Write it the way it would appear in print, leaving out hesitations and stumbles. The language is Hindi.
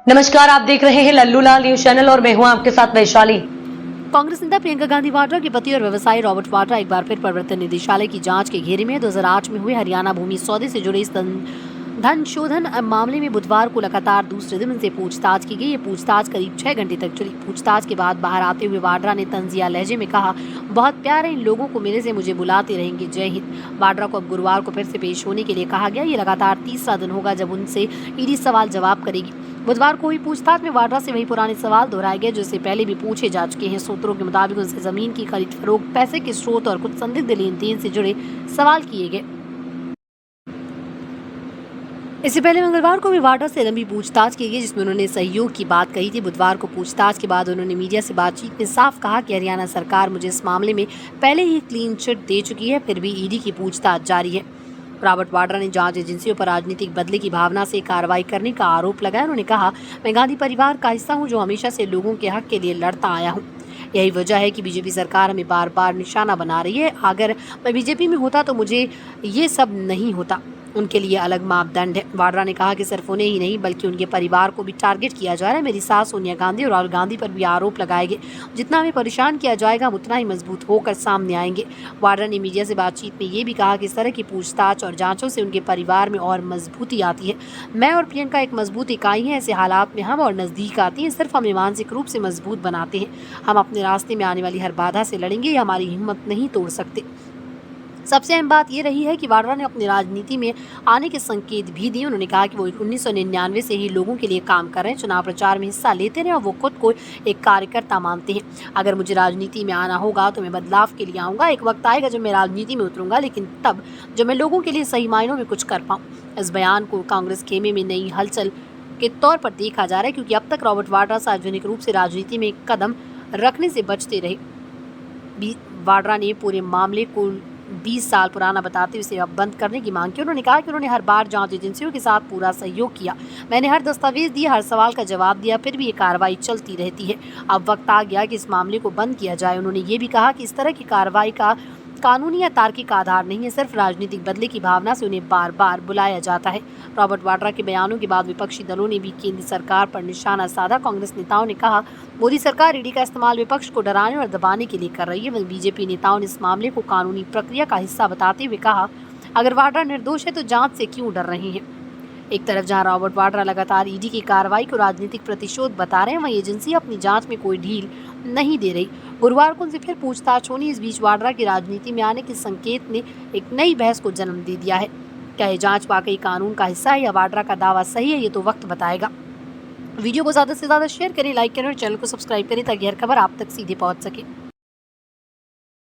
नमस्कार, आप देख रहे हैं लल्लू लाल न्यूज चैनल और मैं हूं आपके साथ वैशाली। कांग्रेस नेता प्रियंका गांधी वाड्रा के पति और व्यवसायी रॉबर्ट वाड्रा एक बार फिर प्रवर्तन निदेशालय की जांच के घेरे में 2008 में हुए हरियाणा भूमि सौदे से जुड़े इस धन शोधन मामले में बुधवार को लगातार दूसरे दिन उनसे पूछताछ की गई। ये पूछताछ करीब 6 घंटे तक चली। पूछताछ के बाद बाहर आते हुए वाड्रा ने तंजिया लहजे में कहा, बहुत प्यार है इन लोगों को, मेरे से मुझे बुलाते रहेंगे, जय हिंद। वाड्रा को अब गुरुवार को फिर से पेश होने के लिए कहा गया। ये लगातार तीसरा दिन होगा जब उनसे ईडी सवाल जवाब करेगी। बुधवार को हुई पूछताछ में वाड्रा से वही पुराने सवाल दोहराए गए जो इससे पहले भी पूछे जा चुके हैं। सूत्रों के मुताबिक उनसे जमीन की खरीद फरोख्त, पैसे के स्रोत और कुछ संदिग्ध लेन देन से जुड़े सवाल किए गए। इससे पहले मंगलवार को भी वाड्रा से लंबी पूछताछ की गई जिसमें उन्होंने सहयोग की बात कही थी। बुधवार को पूछताछ के बाद उन्होंने मीडिया से बातचीत में साफ कहा कि हरियाणा सरकार मुझे इस मामले में पहले ही क्लीन चिट दे चुकी है, फिर भी ईडी की पूछताछ जारी है। रॉबर्ट वाड्रा ने जांच एजेंसियों पर राजनीतिक बदले की भावना से कार्रवाई करने का आरोप लगाया। उन्होंने कहा, मैं गांधी परिवार का हिस्सा हूं जो हमेशा से लोगों के हक के लिए लड़ता आया हूं। यही वजह है कि बीजेपी सरकार हमें बार बार निशाना बना रही है। अगर मैं बीजेपी में होता तो मुझे ये सब नहीं होता। उनके लिए अलग मापदंड है। वाड्रा ने कहा कि सिर्फ उन्हें ही नहीं बल्कि उनके परिवार को भी टारगेट किया जा रहा है। मेरी सास सोनिया गांधी और राहुल गांधी पर भी आरोप लगाएंगे। जितना हमें परेशान किया जाएगा हम उतना ही मजबूत होकर सामने आएंगे। वाड्रा ने मीडिया से बातचीत में ये भी कहा कि इस तरह की पूछताछ और जांचों से उनके परिवार में और मजबूती आती है। मैं और प्रियंका एक मजबूत इकाई है। ऐसे हालात में हम और नजदीक आती हैं, सिर्फ हमें मानसिक रूप से मजबूत बनाते हैं। हम अपने रास्ते में आने वाली हर बाधा से लड़ेंगे, ये हमारी हिम्मत नहीं तोड़ सकते। सबसे अहम बात यह रही है कि वाड्रा ने अपनी राजनीति में आने के संकेत भी दिए। उन्होंने कहा कि वो 1999 से ही लोगों के लिए काम कर रहे हैं, चुनाव प्रचार में हिस्सा लेते रहे और वो खुद को एक कार्यकर्ता मानते हैं। अगर मुझे राजनीति में आना होगा तो मैं बदलाव के लिए आऊँगा। एक वक्त आएगा जब मैं राजनीति में उतरूंगा, लेकिन तब जब मैं लोगों के लिए सही मायनों में कुछ कर पाऊँ। इस बयान को कांग्रेस खेमे में नई हलचल के तौर पर देखा जा रहा है क्योंकि अब तक रॉबर्ट वाड्रा सार्वजनिक रूप से राजनीति में कदम रखने से बचते रहे। वाड्रा ने पूरे मामले को 20 साल पुराना बताते हुए इसे अब बंद करने की मांग की। उन्होंने कहा कि उन्होंने हर बार जांच एजेंसियों के साथ पूरा सहयोग किया, मैंने हर दस्तावेज दिए, हर सवाल का जवाब दिया, फिर भी ये कार्रवाई चलती रहती है। अब वक्त आ गया कि इस मामले को बंद किया जाए। उन्होंने ये भी कहा कि इस तरह की कार्रवाई का कानूनी या तार्किक आधार नहीं है, सिर्फ राजनीतिक बदले की भावना से उन्हें बार बार बुलाया जाता है। रॉबर्ट वाड्रा के बयानों के बाद विपक्षी दलों ने भी केंद्र सरकार पर निशाना साधा। कांग्रेस नेताओं ने कहा, मोदी सरकार ईडी का इस्तेमाल विपक्ष को डराने और दबाने के लिए कर रही है। वहीं बीजेपी नेताओं ने इस मामले को कानूनी प्रक्रिया का हिस्सा बताते हुए कहा, अगर वाड्रा निर्दोष है तो जांच से क्यों डर रहे हैं। एक तरफ जहां रॉबर्ट वाड्रा लगातार ईडी की कार्रवाई को राजनीतिक प्रतिशोध बता रहे हैं, वहीं एजेंसी अपनी जांच में कोई ढील नहीं दे रही। गुरुवार को उनसे फिर पूछताछ होनी। इस बीच वाड्रा की राजनीति में आने के संकेत ने एक नई बहस को जन्म दे दिया है। क्या ये जांच वाकई कानून का हिस्सा है या वाड्रा का दावा सही है, ये तो वक्त बताएगा। वीडियो को ज़्यादा से ज़्यादा शेयर करें, लाइक करें और चैनल को सब्सक्राइब करें ताकि हर खबर आप तक सीधे पहुँच सके।